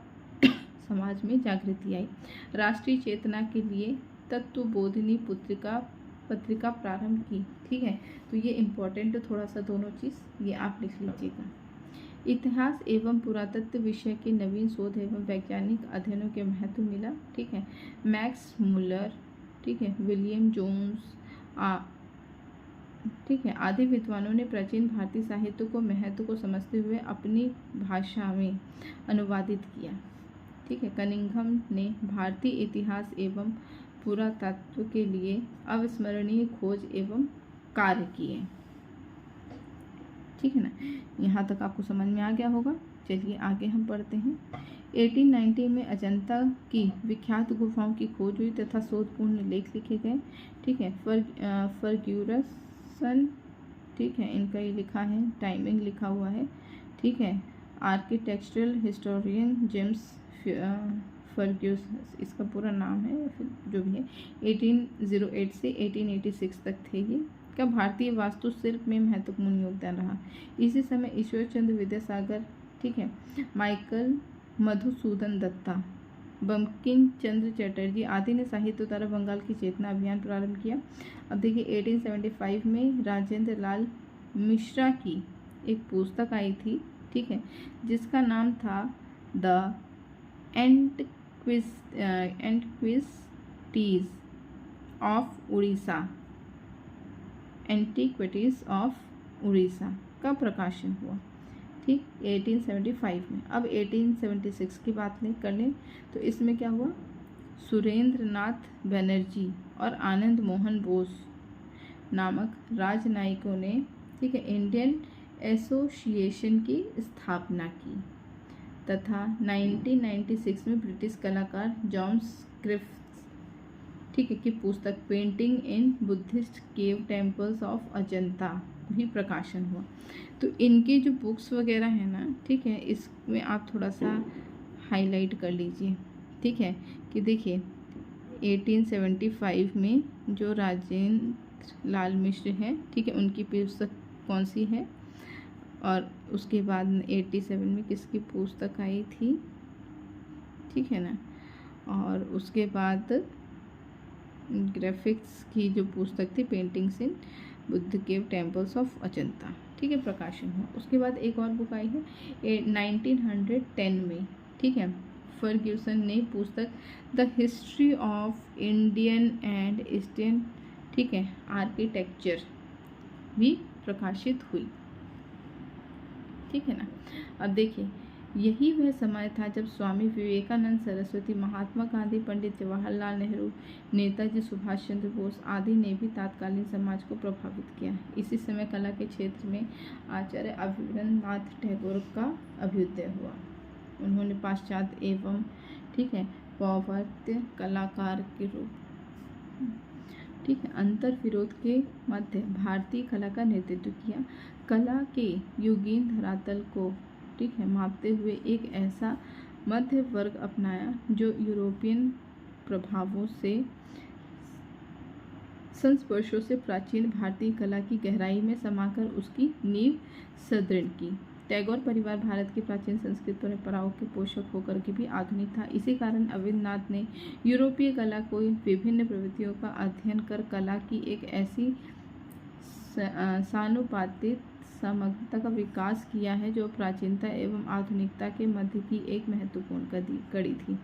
समाज में जागृति आई। राष्ट्रीय चेतना के लिए तत्वबोधिनी पत्रिका प्रारंभ की। ठीक है, तो ये इम्पोर्टेंट है थोड़ा सा, दोनों चीज़ ये आप लिख लीजिएगा। इतिहास एवं पुरातत्व विषय के नवीन शोध एवं वैज्ञानिक अध्ययनों के महत्व मिला। ठीक है, मैक्स मुलर, ठीक है, विलियम जोन्स, ठीक है, आदि विद्वानों ने प्राचीन भारतीय साहित्य को महत्व को समझते हुए अपनी भाषा में अनुवादित किया। ठीक है, कनिंघम ने भारतीय इतिहास एवं पुरातत्व के लिए अविस्मरणीय खोज एवं कार्य किए। ठीक है ना, यहाँ तक आपको समझ में आ गया होगा। चलिए आगे हम पढ़ते हैं। 1890 में अजंता की विख्यात गुफाओं की खोज हुई तथा शोधपूर्ण लेख लिखे गए। ठीक है, फर्ग्यूसन, ठीक है, इनका ये लिखा है, टाइमिंग लिखा हुआ है। ठीक है, आर्किटेक्चरल हिस्टोरियन जेम्स फर्ग्यूसन, इसका पूरा नाम है, जो भी है, 1808 से 1886 तक थे ये, का भारतीय वास्तुशिल्प में महत्वपूर्ण योगदान रहा। इसी समय ईश्वर चंद्र विद्यासागर, ठीक है, माइकल मधुसूदन दत्ता, बंकिम चंद्र चटर्जी आदि ने साहित्य द्वारा बंगाल की चेतना अभियान प्रारंभ किया। अब देखिए 1875 में राजेंद्र लाल मिश्रा की एक पुस्तक आई थी। ठीक है, जिसका नाम था the antiquities of Orissa, antiquities of Orissa का प्रकाशन हुआ। ठीक, 1875 में। अब 1876 की बात नहीं कर लें तो इसमें क्या हुआ, सुरेंद्र नाथ बनर्जी और आनंद मोहन बोस नामक राजनयिकों ने, ठीक है, इंडियन एसोसिएशन की स्थापना की तथा 1996 में ब्रिटिश कलाकार जॉन्स क्रिफ्ट, ठीक है, की पुस्तक painting in Buddhist cave temples of Ajanta भी प्रकाशन हुआ। तो इनके जो बुक्स वगैरह हैं ना, ठीक है, इसमें आप थोड़ा सा हाईलाइट कर लीजिए। ठीक है, कि देखिए 1875 में जो राजेंद्र लाल मिश्र है, ठीक है, उनकी पुस्तक कौन सी है, और उसके बाद 87 में किसकी पुस्तक आई थी, ठीक है ना, और उसके बाद ग्राफिक्स की जो पुस्तक थी paintings in Buddha cave temples of Ajanta, ठीक है, प्रकाशन हुआ। उसके बाद एक और बुक आई है 1910 में, ठीक है, फर्ग्यूसन ने पुस्तक the history of Indian and eastern, ठीक है, आर्किटेक्चर भी प्रकाशित हुई। ठीक है ना। अब देखिए यही वह समय था जब स्वामी विवेकानंद, सरस्वती, महात्मा गांधी, पंडित जवाहरलाल नेहरू, नेताजी सुभाष चंद्र बोस आदि ने भी तत्कालीन समाज को प्रभावित किया। इसी समय कला के क्षेत्र में आचार्य अविनाश टैगोर का अभ्युदय हुआ। उन्होंने पाश्चात्य एवं, ठीक है, पौवर्त्य कलाकार के रूप, ठीक है, अंतर विरोध के मध्य भारतीय कला का नेतृत्व किया। कला के युगीन धरातल को, ठीक है, मापते हुए एक ऐसा मध्य वर्ग अपनाया जो यूरोपियन प्रभावों से, संस्पर्शों से प्राचीन भारतीय कला की गहराई में समाकर उसकी नींव सुदृढ़ की। टैगोर परिवार भारत की प्राचीन संस्कृत परंपराओं के पोषक होकर के भी आधुनिक था। इसी कारण अविनाश ने यूरोपीय कला को विभिन्न प्रवृत्तियों का अध्ययन कर कला की एक ऐसी समग्रता का विकास किया है जो प्राचीनता एवं आधुनिकता के मध्य की एक महत्वपूर्ण कड़ी थी।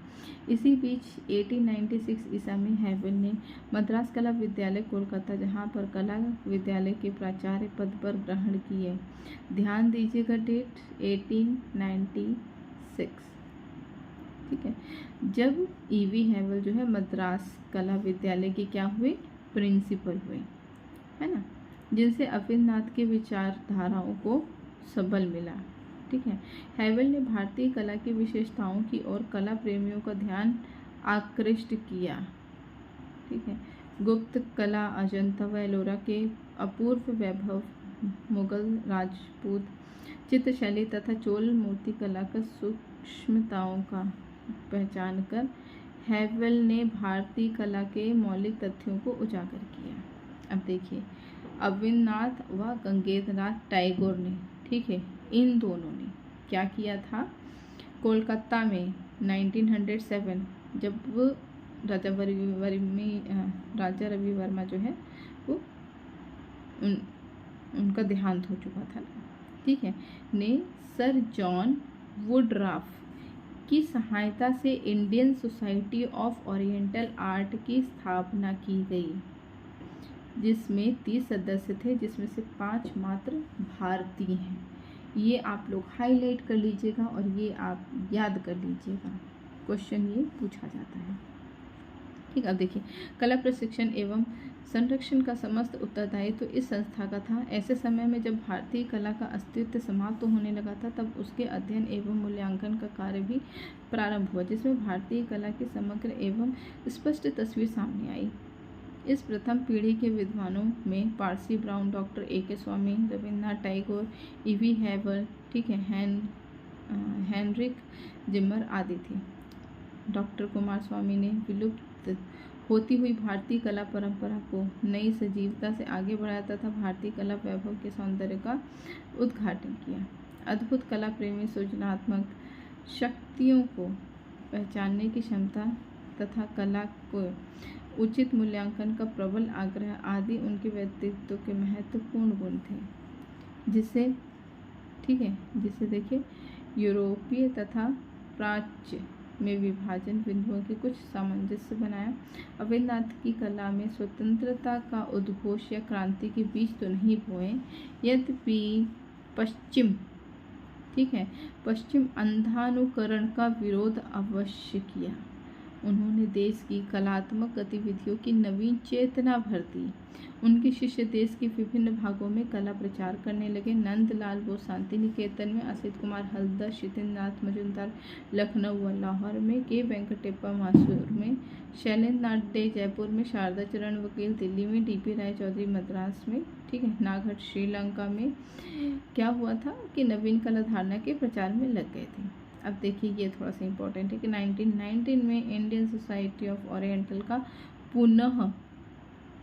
इसी बीच 1896 ईसा में हैवेल ने मद्रास कला विद्यालय कोलकाता, जहां पर कला विद्यालय के प्राचार्य पद पर ग्रहण किए। ध्यान दीजिएगा डेट 1896, ठीक है, जब ईवी हैवेल जो है मद्रास कला विद्यालय के क्या हुए, प्रिंसिपल हुए, है ना, जिनसे अविंदनाथ के विचारधाराओं को सबल मिला। ठीक है, हैवेल ने भारतीय कला की विशेषताओं की ओर कला प्रेमियों का ध्यान आकृष्ट किया। ठीक है, गुप्त कला, अजंता व एलोरा के अपूर्व वैभव, मुगल राजपूत चित्रशैली तथा चोल मूर्ति कला का सूक्ष्मताओं का पहचान कर हैवेल ने भारतीय कला के मौलिक तथ्यों को उजागर किया। अब देखिए, अविंदनाथ व गंगेंद्रनाथ टैगोर ने, ठीक है, इन दोनों ने क्या किया था, कोलकाता में 1907 जब राजा रवि वर्मा जो है वो उनका देहांत हो चुका था, ठीक है, ने सर जॉन वुडराफ की सहायता से Indian society of oriental art की स्थापना की गई, जिसमें 30 सदस्य थे, जिसमें से 5 मात्र भारतीय हैं। ये आप लोग हाईलाइट कर लीजिएगा और ये आप याद कर लीजिएगा, क्वेश्चन ये पूछा जाता है। ठीक, अब देखिए, कला प्रशिक्षण एवं संरक्षण का समस्त उत्तरदायित्व तो इस संस्था का था। ऐसे समय में जब भारतीय कला का अस्तित्व समाप्त होने लगा था, तब उसके अध्ययन एवं मूल्यांकन का कार्य भी प्रारंभ हुआ, जिसमें भारतीय कला की समग्र एवं स्पष्ट तस्वीर सामने आई। इस प्रथम पीढ़ी के विद्वानों में पारसी ब्राउन, डॉक्टर A.K. स्वामी, रविन्द्रनाथ टैगोर, ईवी हैवेल, ठीक है, हेनरिक जिमर आदि थे। डॉक्टर कुमार स्वामी ने विलुप्त होती हुई भारतीय कला परंपरा को नई सजीवता से आगे बढ़ाया तथा भारतीय कला वैभव के सौंदर्य का उद्घाटन किया। अद्भुत कला प्रेमी सृजनात्मक शक्तियों को पहचानने की क्षमता तथा कला को उचित मूल्यांकन का प्रबल आग्रह आदि उनके व्यक्तित्व के महत्वपूर्ण गुण थे, जिसे, ठीक है, जिसे देखिए यूरोपीय तथा प्राच्य में विभाजन बिंदुओं के कुछ सामंजस्य बनाया। अविंदनाथ की कला में स्वतंत्रता का उद्घोष या क्रांति के बीज तो नहीं बोए, यद्यपि पश्चिम, ठीक है, पश्चिम अंधानुकरण का विरोध अवश्य किया। उन्होंने देश की कलात्मक गतिविधियों की नवीन चेतना भर दी। उनके शिष्य देश के विभिन्न भागों में कला प्रचार करने लगे। नंदलाल बोस शांति निकेतन में, असित कुमार हलदर, शितेंद्रनाथ मजुमदार लखनऊ व लाहौर में, के वेंकटेप्पा मैसूर में, शैलेंद्र नाथ डे जयपुर में, शारदा चरण वकील दिल्ली में, DP राय चौधरी मद्रास में, ठीक है, नागहट श्रीलंका में क्या हुआ था कि नवीन कला धारणा के प्रचार में लग गए थे। अब देखिए, ये थोड़ा सा इम्पोर्टेंट है कि 1919 में इंडियन सोसाइटी ऑफ ओरिएंटल का पुनः,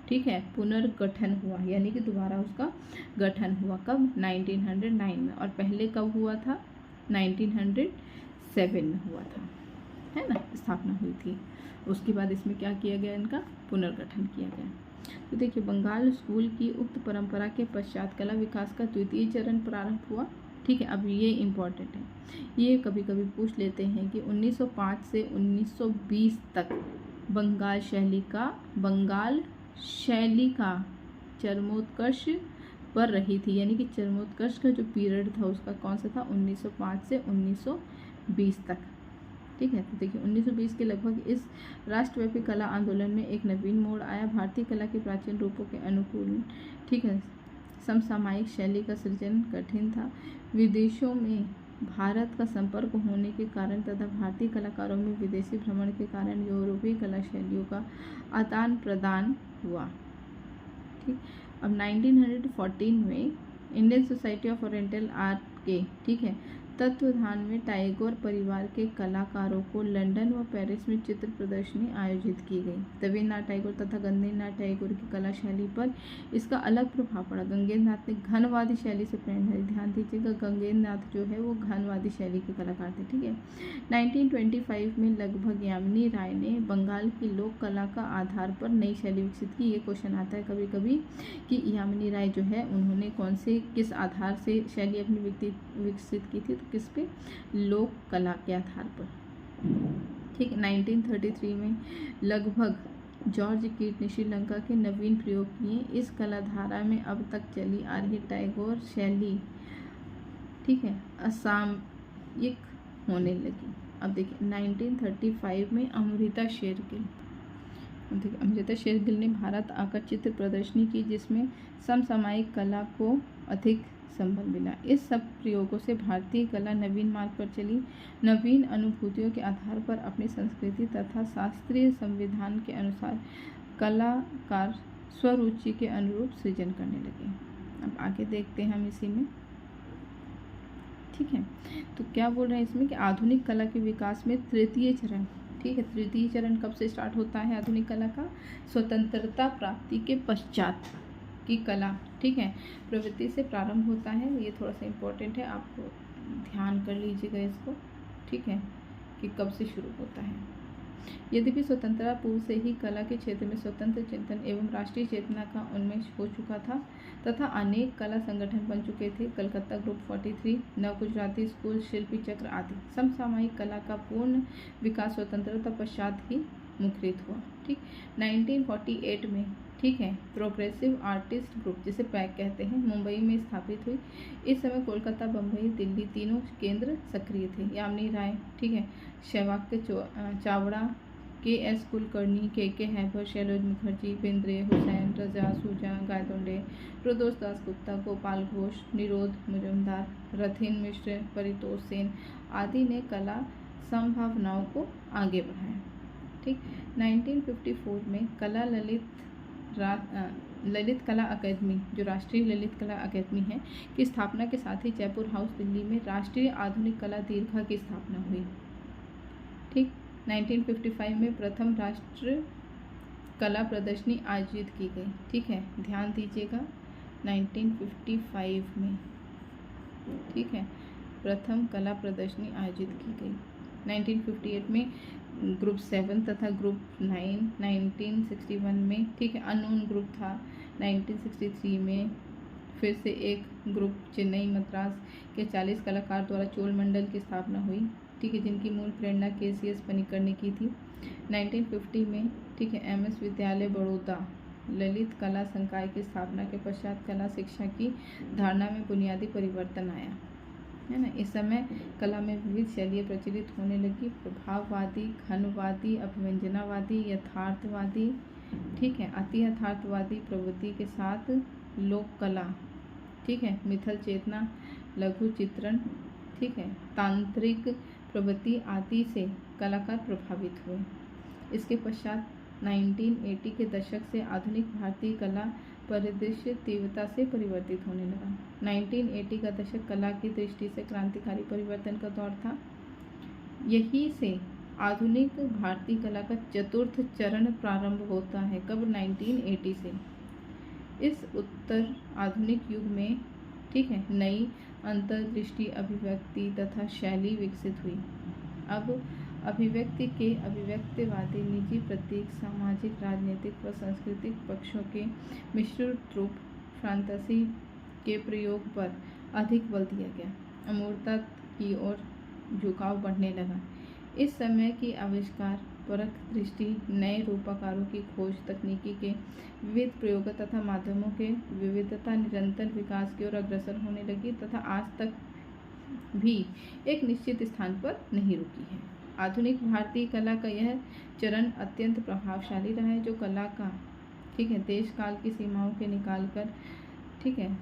ठीक है, पुनर्गठन हुआ, यानी कि दोबारा उसका गठन हुआ। कब? 1909 में। और पहले कब हुआ था? 1907 में हुआ था, है ना, स्थापना हुई थी। उसके बाद इसमें क्या किया गया, इनका पुनर्गठन किया गया। तो देखिए, बंगाल स्कूल की उक्त परंपरा के पश्चात कला विकास का द्वितीय चरण प्रारंभ हुआ। ठीक है, अब ये इम्पॉर्टेंट है, ये कभी कभी पूछ लेते हैं कि 1905 से 1920 तक बंगाल शैली का चरमोत्कर्ष पर रही थी, यानी कि चरमोत्कर्ष का जो पीरियड था उसका कौन सा था? 1905 से 1920 तक। ठीक है, तो देखिए 1920 के लगभग इस राष्ट्रव्यापी कला आंदोलन में एक नवीन मोड़ आया। भारतीय कला के प्राचीन रूपों के अनुकूल, ठीक है, समसामयिक शैली का सृजन कठिन था। विदेशों में भारत का संपर्क होने के कारण तथा भारतीय कलाकारों में विदेशी भ्रमण के कारण यूरोपीय कला शैलियों का आदान प्रदान हुआ। ठीक, अब 1914 में Indian society of oriental art के, ठीक है, तत्वाधान में टैगोर परिवार के कलाकारों को लंदन व पेरिस में चित्र प्रदर्शनी आयोजित की गई। रविन्द्रनाथ टैगोर तथा गगनेन्द्रनाथ टैगोर की कला शैली पर इसका अलग प्रभाव पड़ा। गगनेन्द्रनाथ ने घनवादी शैली से प्रेरणा ली। ध्यान दीजिएगा, गगनेन्द्रनाथ जो है वो घनवादी शैली के कलाकार थे। ठीक है, 1925 में लगभग यामिनी राय ने बंगाल की लोक कला का आधार पर नई शैली विकसित की। ये क्वेश्चन आता है कभी कभी कि यामिनी राय जो है उन्होंने किस आधार से शैली अपनी विकसित की थी, तो किस पे, लोक कला के आधार पर। ठीक, 1933 में लगभग जॉर्ज कीट ने श्रीलंका के नवीन प्रयोग किए। इस कलाधारा में अब तक चली आ रही टैगोर शैली, ठीक है, असामयिक होने लगी। अब देखिए 1935 में अमृता शेरगिल ने भारत आकर चित्र प्रदर्शनी की, जिसमें समसामयिक कला को अधिक संबल मिला। इस सब प्रयोगों से भारतीय कला नवीन मार्ग पर चली। नवीन अनुभूतियों के आधार पर अपनी संस्कृति तथा शास्त्रीय संविधान के अनुसार कलाकार स्वरुचि के अनुरूप सृजन करने लगे। अब आगे देखते हैं हम इसी में। ठीक है, तो क्या बोल रहे हैं इसमें कि आधुनिक कला के विकास में तृतीय चरण, ठीक है, तृतीय चरण कब से स्टार्ट होता है आधुनिक कला का? स्वतंत्रता प्राप्ति के पश्चात की कला, ठीक है, प्रवृत्ति से प्रारंभ होता है। ये थोड़ा सा इम्पोर्टेंट है, आपको ध्यान कर लीजिएगा इसको, ठीक है, कि कब से शुरू होता है। यद्यपि स्वतंत्रता पूर्व से ही कला के क्षेत्र में स्वतंत्र चिंतन एवं राष्ट्रीय चेतना का उन्मेष हो चुका था तथा अनेक कला संगठन बन चुके थे, कलकत्ता ग्रुप 43, नव गुजराती स्कूल, शिल्पी चक्र आदि। समसामयिक कला का पूर्ण विकास स्वतंत्रता पश्चात ही मुखरित हुआ। ठीक, 1948 में, ठीक है, प्रोग्रेसिव आर्टिस्ट ग्रुप, जिसे पैक कहते हैं, मुंबई में स्थापित हुई। इस समय कोलकाता, बम्बई, दिल्ली तीनों केंद्र सक्रिय थे। यामिनी राय, ठीक है, शैवाक्य चावड़ा, के.एस. कुलकर्णी, के हैबर, शैलोज मुखर्जी, बेंद्रे, हुसैन, रजा, सूजा, गायतोंडे, प्रदोष दासगुप्ता, गोपाल घोष, निरोध मुजुमदार, रथिन मिश्र, परितोष सेन आदि ने कला संभावनाओं को आगे बढ़ाया। ठीक, 1954 में ललित कला अकादमी, जो राष्ट्रीय ललित कला अकादमी है, की स्थापना के साथ ही जयपुर हाउस दिल्ली में राष्ट्रीय आधुनिक कला दीर्घा की स्थापना हुई। ठीक, 1955 में प्रथम राष्ट्रीय कला प्रदर्शनी आयोजित की गई। ठीक है, ध्यान दीजिएगा, 1955 में, ठीक है, प्रथम कला प्रदर्शनी आयोजित की गई। 1958 में ग्रुप 7 तथा ग्रुप 9, 1961 में, ठीक है, अननोन ग्रुप था। 1963 में फिर से एक ग्रुप चेन्नई मद्रास के 40 कलाकार द्वारा चोल मंडल की स्थापना हुई, ठीक है, जिनकी मूल प्रेरणा के.सी.एस. पनिकर ने की थी। 1950 में, ठीक है, एम.एस. विद्यालय बड़ौदा ललित कला संकाय की स्थापना के पश्चात कला शिक्षा की धारणा में बुनियादी परिवर्तन आया, है ना। इस समय कला में विविध शैलियाँ प्रचलित होने लगी, प्रभाववादी, घनवादी, अभिव्यंजनावादी, यथार्थवादी, ठीक है, अति यथार्थवादी प्रवृत्ति के साथ लोक कला, ठीक है, मिथल चेतना, लघु चित्रण, ठीक है, तांत्रिक प्रवृत्ति आदि से कलाकार प्रभावित हुए। इसके पश्चात 1980 के दशक से आधुनिक भारतीय कला परिदृश्य तीव्रता से परिवर्तित होने लगा। 1980 का दशक कला की दृष्टि से क्रांतिकारी परिवर्तन का दौर था। यही से आधुनिक भारतीय कला का चतुर्थ चरण प्रारंभ होता है। कब? 1980 से। इस उत्तर आधुनिक युग में, ठीक है, नई अंतर्दृष्टि, अभिव्यक्ति तथा शैली विकसित हुई। अब अभिव्यक्ति के अभिव्यक्तिवादी, निजी प्रतीक, सामाजिक, राजनीतिक व सांस्कृतिक पक्षों के मिश्रित रूप, फैंटेसी के प्रयोग पर अधिक बल दिया गया। अमूर्तता की ओर झुकाव बढ़ने लगा। इस समय की आविष्कार परक दृष्टि, नए रूपाकारों की खोज, तकनीकी के विविध प्रयोगों तथा माध्यमों के विविधता निरंतर विकास की ओर अग्रसर होने लगी तथा आज तक भी एक निश्चित स्थान पर नहीं रुकी है। आधुनिक भारतीय कला का यह चरण अत्यंत प्रभावशाली रहा है, जो कला का, ठीक है, देश काल की सीमाओं के निकालकर, ठीक है,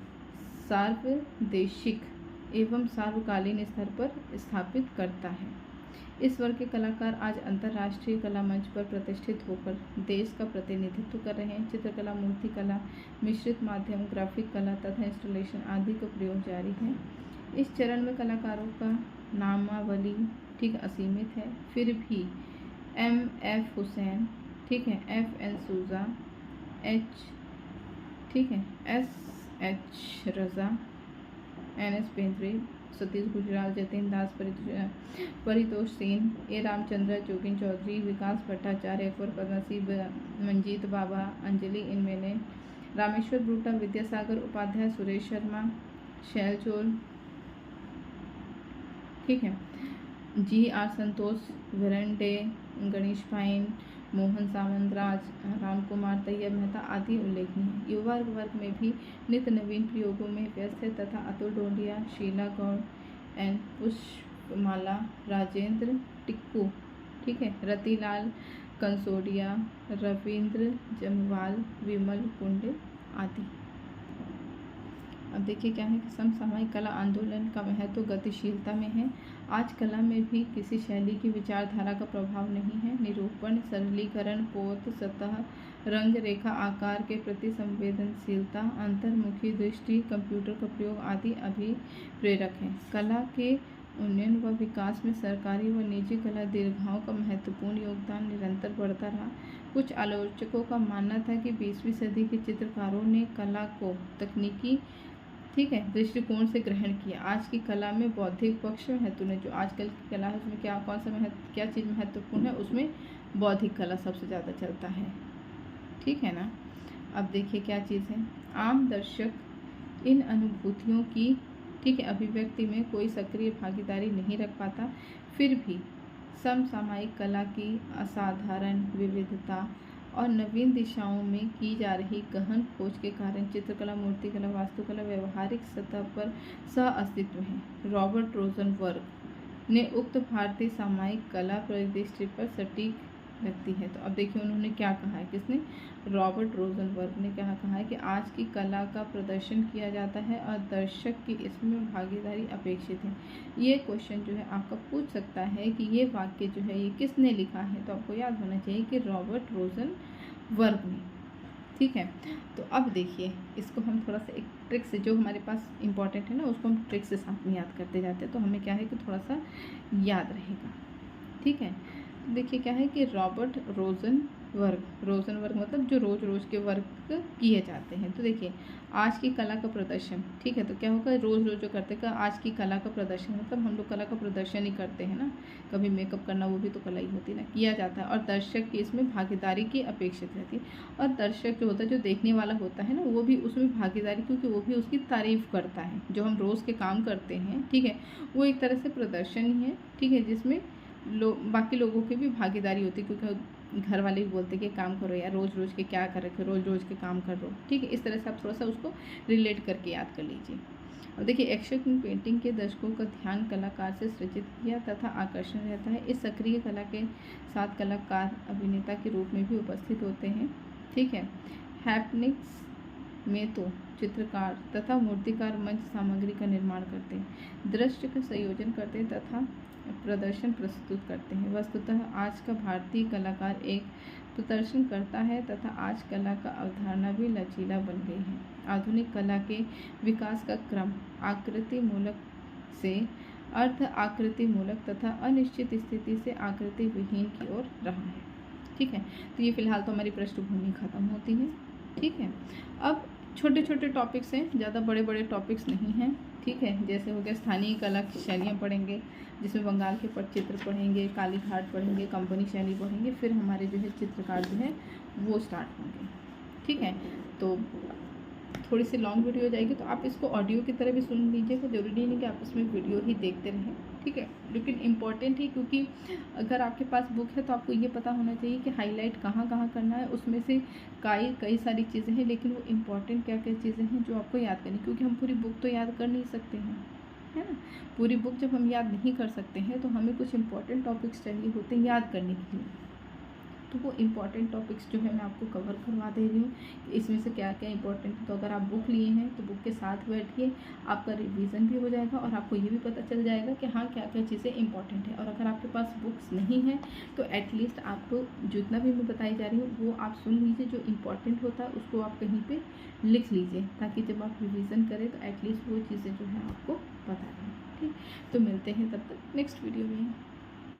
सार्वदेशिक एवं सार्वकालीन स्तर पर स्थापित करता है। इस वर्ग के कलाकार आज अंतर्राष्ट्रीय कला मंच पर प्रतिष्ठित होकर देश का प्रतिनिधित्व कर रहे हैं। चित्रकला, मूर्ति कला, मिश्रित माध्यम, ग्राफिक कला तथा इंस्टॉलेशन आदि का प्रयोग जारी है। इस चरण में कलाकारों का नामावली ठीक असीमित है, फिर भी M.F. हुसैन ठीक है, F.N. सूजा, H ठीक है, S.H. रज़ा, N.S. बेंद्रे, सतीश गुजराल, जतिन दास, परितोष सेन, ए रामचंद्र, जोगिन चौधरी, विकास भट्टाचार्य, अकबर पदनसीब, मंजीत बाबा, अंजलि इनमेने, रामेश्वर ब्रूटा, विद्यासागर उपाध्याय, सुरेश शर्मा, शैलचोल ठीक है, G.R. संतोष, विरेन डे, गणेश फाइन, मोहन सामंत, राम कुमार, तैयब मेहता आदि उल्लेखनीय है। युवा वर्ग में भी नित्य नवीन प्रयोगों में व्यस्त है तथा अतुल डोंडिया, शीला गौड़ एंड पुष्पमाला, राजेंद्र टिक्कू ठीक है, रतिलाल कंसोडिया, रविंद्र जमवाल, विमल कुंडे आदि। अब देखिए क्या है कि समसामयिक कला आंदोलन का महत्व गतिशीलता में है। आज कला में भी किसी शैली की विचारधारा का प्रभाव नहीं है। निरूपण, सरलीकरण, पोत, सतह, रंग, रेखा, आकार के प्रति संवेदनशीलता, अंतर्मुखी दृष्टि, कंप्यूटर का प्रयोग आदि अभिप्रेरक हैं। कला के उन्नयन व विकास में सरकारी व निजी कला दीर्घाओं का महत्वपूर्ण योगदान निरंतर बढ़ता रहा। कुछ आलोचकों का मानना था कि 20वीं सदी के चित्रकारों ने कला को तकनीकी ठीक है दृष्टिकोण से ग्रहण किया। आज की कला में बौद्धिक पक्ष महत्व ने जो आजकल की कला है उसमें क्या चीज़ महत्वपूर्ण है, उसमें बौद्धिक कला सबसे ज़्यादा चलता है ठीक है ना। अब देखिए क्या चीज़ है, आम दर्शक इन अनुभूतियों की ठीक है अभिव्यक्ति में कोई सक्रिय भागीदारी नहीं रख पाता। फिर भी समसामयिक कला की असाधारण विविधता और नवीन दिशाओं में की जा रही गहन खोज के कारण चित्रकला, मूर्तिकला, वास्तुकला व्यवहारिक सतह पर सह अस्तित्व है। रॉबर्ट रोजनबर्ग ने उक्त भारतीय सामयिक कला परिदृष्टि पर सटीक लगती है। तो अब देखिए उन्होंने क्या कहा है, किसने, रॉबर्ट रोजनबर्ग ने क्या कहा है कि आज की कला का प्रदर्शन किया जाता है और दर्शक की इसमें भागीदारी अपेक्षित है। ये क्वेश्चन जो है आपका पूछ सकता है कि ये वाक्य जो है ये किसने लिखा है, तो आपको याद होना चाहिए कि रॉबर्ट रोजनबर्ग ने ठीक है। तो अब देखिए इसको हम थोड़ा सा एक ट्रिक से, जो हमारे पास इंपॉर्टेंट है ना उसको हम ट्रिक से साथ में याद करते जाते हैं, तो हमें क्या है कि थोड़ा सा याद रहेगा ठीक है। देखिए क्या है कि रॉबर्ट रोजनबर्ग मतलब जो रोज़ के वर्क किए जाते हैं। तो देखिए आज की कला का प्रदर्शन ठीक है, तो क्या होगा रोज़ जो करते हैं आज की कला का प्रदर्शन मतलब हम लोग कला का प्रदर्शन ही करते हैं ना, कभी मेकअप करना वो भी तो कला ही होती है ना, किया जाता है और दर्शक की इसमें भागीदारी की अपेक्षित रहती है। और दर्शक जो होता है, जो देखने वाला होता है ना, वो भी उसमें भागीदारी, क्योंकि वो भी उसकी तारीफ़ करता है। जो हम रोज़ के काम करते हैं ठीक है, वो एक तरह से प्रदर्शन ही है ठीक है, जिसमें बाकी लोगों की भी भागीदारी होती है, क्योंकि घर वाले भी बोलते हैं कि काम करो यार, रोज़ के क्या कर रखे, रोज़ के काम कर रहे हो ठीक है। इस तरह से आप थोड़ा सा उसको रिलेट करके याद कर लीजिए। अब देखिए एक्शन पेंटिंग के दर्शकों का ध्यान कलाकार से सृजित किया तथा आकर्षण रहता है। इस सक्रिय कला के साथ कलाकार अभिनेता के रूप में भी उपस्थित होते हैं ठीक है। हैपनिक्स में तो चित्रकार तथा मूर्तिकार मंच सामग्री का निर्माण करते हैं, दृश्य का संयोजन करते हैं तथा प्रदर्शन प्रस्तुत करते हैं। वस्तुतः आज का भारतीय कलाकार एक प्रदर्शन करता है तथा आज कला का अवधारणा भी लचीला बन गई है। आधुनिक कला के विकास का क्रम आकृति मूलक से अर्ध आकृति मूलक तथा अनिश्चित स्थिति से आकृति विहीन की ओर रहा है ठीक है। तो ये फिलहाल तो हमारी पृष्ठभूमि खत्म होती है ठीक है। अब छोटे छोटे टॉपिक्स हैं, ज़्यादा बड़े बड़े टॉपिक्स नहीं हैं ठीक है। जैसे हो गया स्थानीय कला की शैलियाँ पढ़ेंगे, जिसमें बंगाल के पटचित्र पढ़ेंगे, काली घाट पढ़ेंगे, कंपनी शैली पढ़ेंगे, फिर हमारे जो है चित्रकार जो है वो स्टार्ट होंगे ठीक है। तो थोड़ी सी लॉन्ग वीडियो हो जाएगी, तो आप इसको ऑडियो की तरह भी सुन लीजिएगा, जरूरी नहीं कि आप इसमें वीडियो ही देखते रहें ठीक है। लेकिन इम्पॉर्टेंट ही, क्योंकि अगर आपके पास बुक है तो आपको ये पता होना चाहिए कि हाईलाइट कहाँ कहाँ करना है। उसमें से कई सारी चीज़ें हैं, लेकिन वो इम्पॉर्टेंट क्या क्या चीज़ें हैं जो आपको याद करनी, क्योंकि हम पूरी बुक तो याद कर नहीं सकते हैं है ना। पूरी बुक जब हम याद नहीं कर सकते हैं तो हमें कुछ इम्पॉर्टेंट टॉपिक्स चाहिए होते हैं याद करने के लिए तो वो इम्पॉर्टेंट टॉपिक्स जो है मैं आपको कवर करवा दे रही हूँ कि इसमें से क्या क्या इंपॉर्टेंट है। तो अगर आप बुक लिए हैं तो बुक के साथ बैठिए, आपका रिवीजन भी हो जाएगा और आपको ये भी पता चल जाएगा कि हाँ क्या क्या चीज़ें इंपॉर्टेंट है। और अगर आपके पास बुक्स नहीं है तो एटलीस्ट आप जितना भी मैं बताई जा रही हूँ वो आप सुन लीजिए, जो इम्पॉर्टेंट होता है उसको आप कहीं पर लिख लीजिए, ताकि जब आप रिवीजन करें तो एटलीस्ट वो चीज़ें जो है आपको पता रहें। ठीक, तो मिलते हैं तब तक नेक्स्ट वीडियो में।